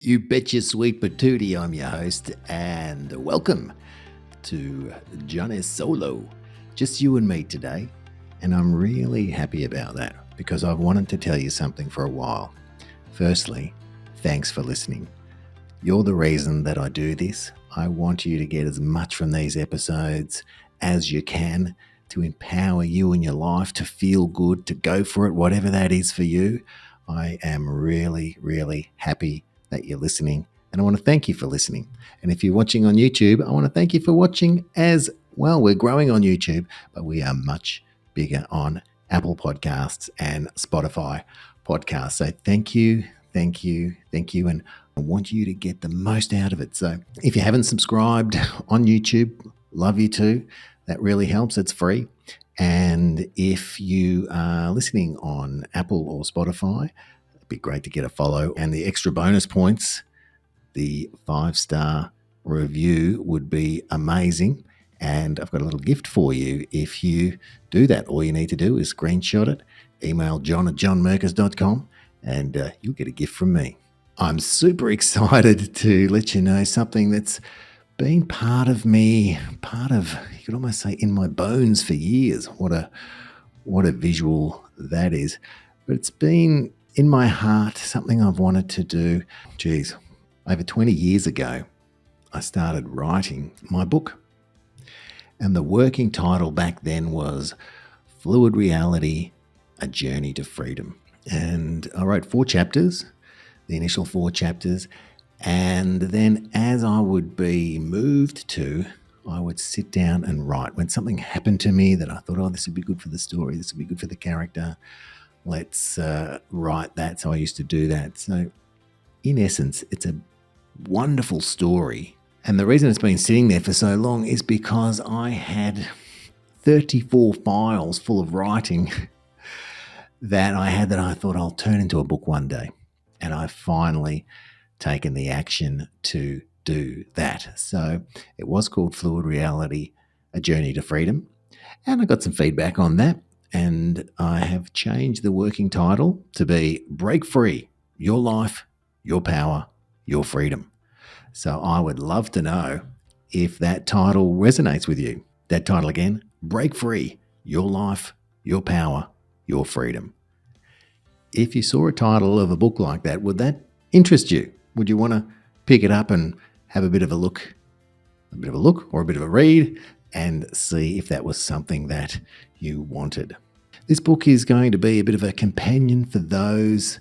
You betcha, sweet patootie. I'm your host, and welcome to Johnny Solo. Just you and me today, and I'm really happy about that because I've wanted to tell you something for a while. Firstly, thanks for listening. You're the reason that I do this. I want you to get as much from these episodes as you can to empower you in your life, to feel good, to go for it, whatever that is for you. I am really, really happy that you're listening, and I want to thank you for listening. And if you're watching on YouTube, I want to thank you for watching as well. We're growing on YouTube, but we are much bigger on Apple Podcasts and Spotify Podcasts. So thank you, thank you, thank you. And I want you to get the most out of it. So if you haven't subscribed on YouTube, love you too. That really helps. It's free. And if you are listening on Apple or Spotify, it'd be great to get a follow. And the extra bonus points, the 5-star review would be amazing. And I've got a little gift for you if you do that. All you need to do is screenshot it, email john@johnmerkus.com, and you'll get a gift from me. I'm super excited to let you know something that's been part of me, you could almost say in my bones for years. What a visual that is. But it's been in my heart, something I've wanted to do. Geez, over 20 years ago, I started writing my book. And the working title back then was Fluid Reality, A Journey to Freedom. And I wrote 4 chapters, the initial 4 chapters. And then as I would be moved to, I would sit down and write. When something happened to me that I thought, oh, this would be good for the story, this would be good for the character, let's write that. So I used to do that. So in essence, it's a wonderful story. And the reason it's been sitting there for so long is because I had 34 files full of writing that I thought I'll turn into a book one day. And I finally taken the action to do that. So it was called Fluid Reality, A Journey to Freedom. And I got some feedback on that. And I have changed the working title to be Break Free, Your Life, Your Power, Your Freedom. So I would love to know if that title resonates with you. That title again, Break Free, Your Life, Your Power, Your Freedom. If you saw a title of a book like that, would that interest you? Would you want to pick it up and have a bit of a look or a bit of a read and see if that was something that you wanted? This book is going to be a bit of a companion for those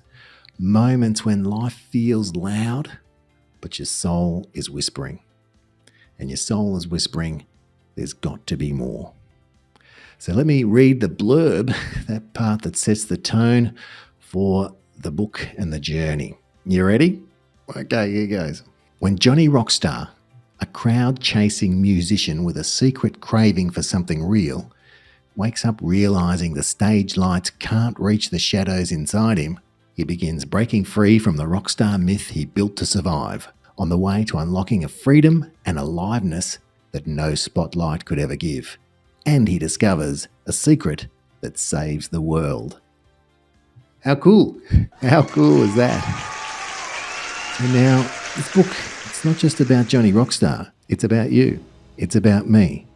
moments when life feels loud, but your soul is whispering. And your soul is whispering, there's got to be more. So let me read the blurb, that part that sets the tone for the book and the journey. You ready? Okay, here goes. When Johnny Rockstar, a crowd-chasing musician with a secret craving for something real, wakes up realizing the stage lights can't reach the shadows inside him, he begins breaking free from the rockstar myth he built to survive, on the way to unlocking a freedom and aliveness that no spotlight could ever give. And he discovers a secret that saves the world. How cool? How cool is that? And now, this book, it's not just about Johnny Rockstar. It's about you. It's about me.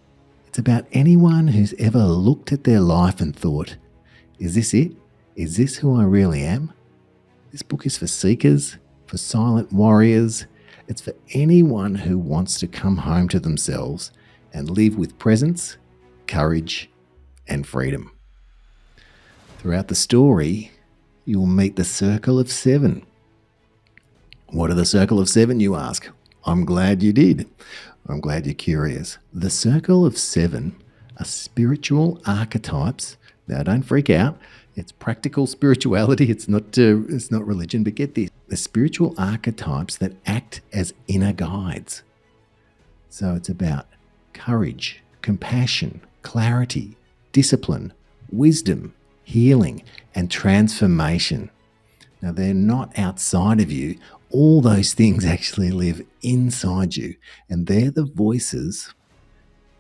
It's about anyone who's ever looked at their life and thought, is this it? Is this who I really am? This book is for seekers, for silent warriors. It's for anyone who wants to come home to themselves and live with presence, courage, and freedom. Throughout the story, you'll meet the Circle of 7. What are the Circle of 7, you ask? I'm glad you did. I'm glad you're curious. The Circle of 7 are spiritual archetypes. Now, don't freak out. It's practical spirituality. It's not religion, but get this. The spiritual archetypes that act as inner guides. So it's about courage, compassion, clarity, discipline, wisdom, healing, and transformation. Now, they're not outside of you. All those things actually live inside you, and they're the voices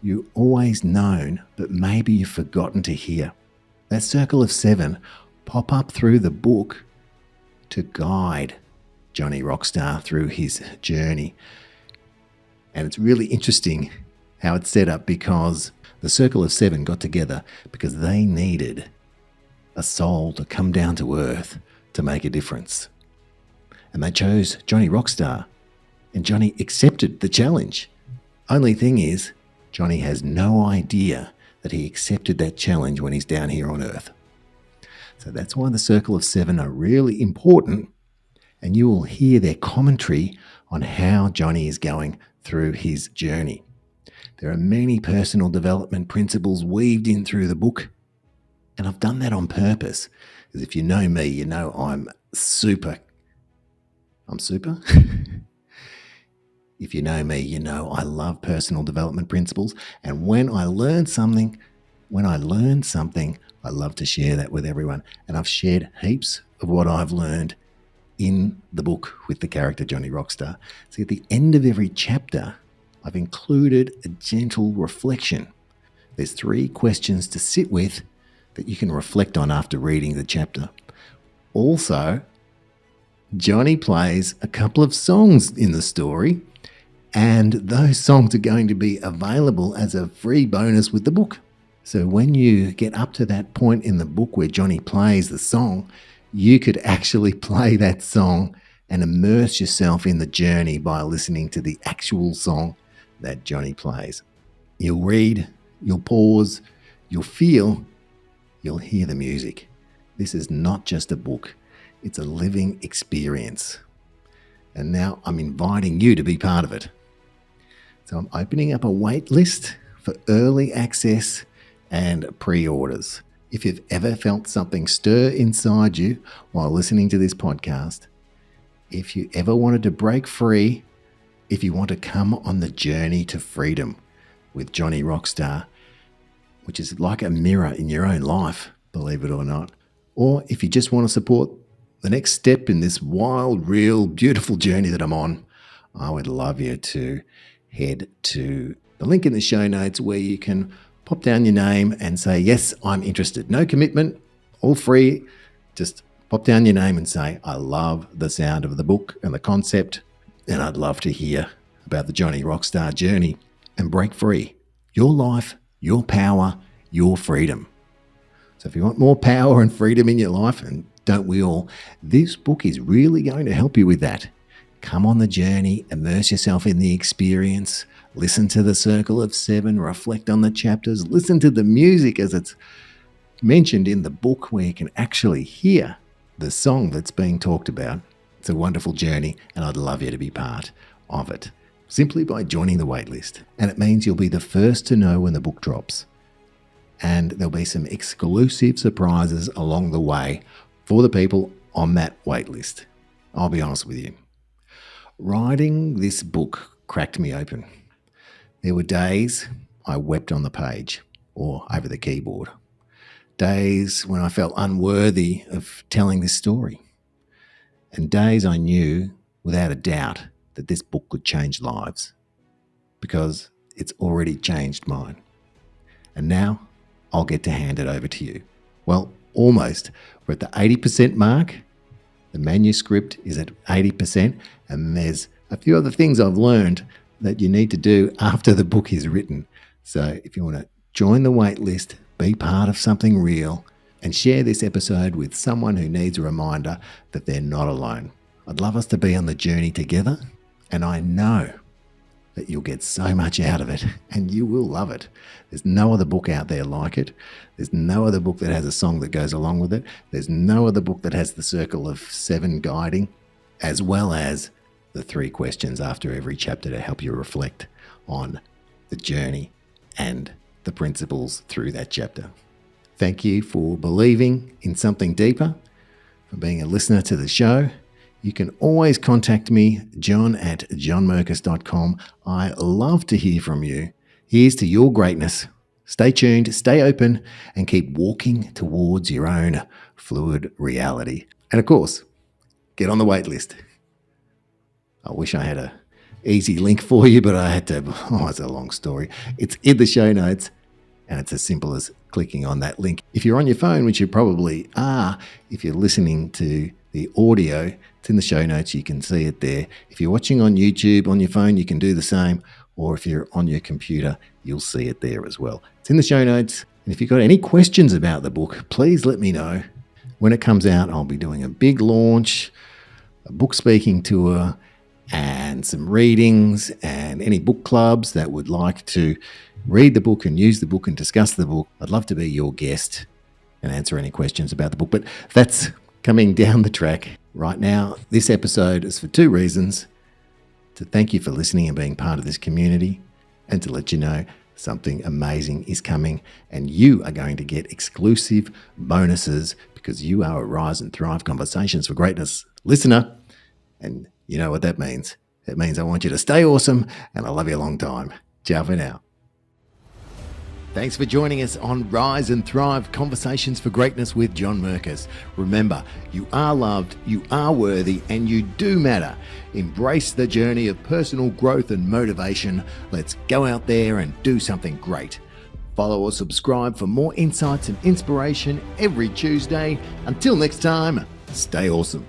you always known, but maybe you've forgotten to hear. That Circle of 7 pop up through the book to guide Johnny Rockstar through his journey. And it's really interesting how it's set up, because the Circle of Seven got together because they needed a soul to come down to earth to make a difference. And they chose Johnny Rockstar, and Johnny accepted the challenge. Only thing is, Johnny has no idea that he accepted that challenge when he's down here on earth. So that's why the Circle of Seven are really important, and you will hear their commentary on how Johnny is going through his journey. There are many personal development principles weaved in through the book, and I've done that on purpose, because if you know me, you know I'm super. If you know me, you know I love personal development principles, and when I learn something, I love to share that with everyone. And I've shared heaps of what I've learned in the book with the character Johnny Rockstar. So at the end of every chapter, I've included a gentle reflection. There's 3 questions to sit with that you can reflect on after reading the chapter. Also, Johnny plays a couple of songs in the story, and those songs are going to be available as a free bonus with the book. So when you get up to that point in the book where Johnny plays the song, you could actually play that song and immerse yourself in the journey by listening to the actual song that Johnny plays. You'll read, you'll pause, you'll feel, you'll hear the music. This is not just a book, it's a living experience. And now I'm inviting you to be part of it. So I'm opening up a wait list for early access and pre-orders. If you've ever felt something stir inside you while listening to this podcast, if you ever wanted to break free, if you want to come on the journey to freedom with Johnny Rockstar, which is like a mirror in your own life, believe it or not, or if you just want to support the next step in this wild, real, beautiful journey that I'm on, I would love you to head to the link in the show notes where you can pop down your name and say, yes, I'm interested. No commitment, all free. Just pop down your name and say, I love the sound of the book and the concept, and I'd love to hear about the Johnny Rockstar journey and break free. Your life, your power, your freedom. So if you want more power and freedom in your life, and don't we all, this book is really going to help you with that. Come on the journey, immerse yourself in the experience, listen to the Circle of Seven, reflect on the chapters, listen to the music as it's mentioned in the book where you can actually hear the song that's being talked about. It's a wonderful journey, and I'd love you to be part of it simply by joining the waitlist. And it means you'll be the first to know when the book drops. And there'll be some exclusive surprises along the way for the people on that waitlist. I'll be honest with you. Writing this book cracked me open. There were days I wept on the page or over the keyboard. Days when I felt unworthy of telling this story. And days I knew, without a doubt, that this book could change lives. Because it's already changed mine. And now I'll get to hand it over to you. Well, almost. We're at the 80% mark. The manuscript is at 80%, and there's a few other things I've learned that you need to do after the book is written. So if you want to join the wait list, be part of something real, and share this episode with someone who needs a reminder that they're not alone. I'd love us to be on the journey together, and I know that you'll get so much out of it, and you will love it. There's no other book out there like it. There's no other book that has a song that goes along with it. There's no other book that has the Circle of Seven guiding, as well as the 3 questions after every chapter to help you reflect on the journey and the principles through that chapter. Thank you for believing in something deeper, for being a listener to the show. You can always contact me, john@johnmerkus.com. I love to hear from you. Here's to your greatness. Stay tuned, stay open, and keep walking towards your own fluid reality. And of course, get on the wait list. I wish I had an easy link for you, but I had to, it's a long story. It's in the show notes. And it's as simple as clicking on that link. If you're on your phone, which you probably are, if you're listening to the audio, it's in the show notes. You can see it there. If you're watching on YouTube on your phone, you can do the same. Or if you're on your computer, you'll see it there as well. It's in the show notes. And if you've got any questions about the book, please let me know. When it comes out, I'll be doing a big launch, a book speaking tour, and some readings, and any book clubs that would like to read the book and use the book and discuss the book. I'd love to be your guest and answer any questions about the book, but that's coming down the track. Right now, this episode is for two reasons: to thank you for listening and being part of this community, and to let you know something amazing is coming, and you are going to get exclusive bonuses because you are a Rise and Thrive Conversations for Greatness listener. And you know what that means. It means I want you to stay awesome, and I love you a long time. Ciao for now. Thanks for joining us on Rise and Thrive Conversations for Greatness with John Merkus. Remember, you are loved, you are worthy, and you do matter. Embrace the journey of personal growth and motivation. Let's go out there and do something great. Follow or subscribe for more insights and inspiration every Tuesday. Until next time, stay awesome.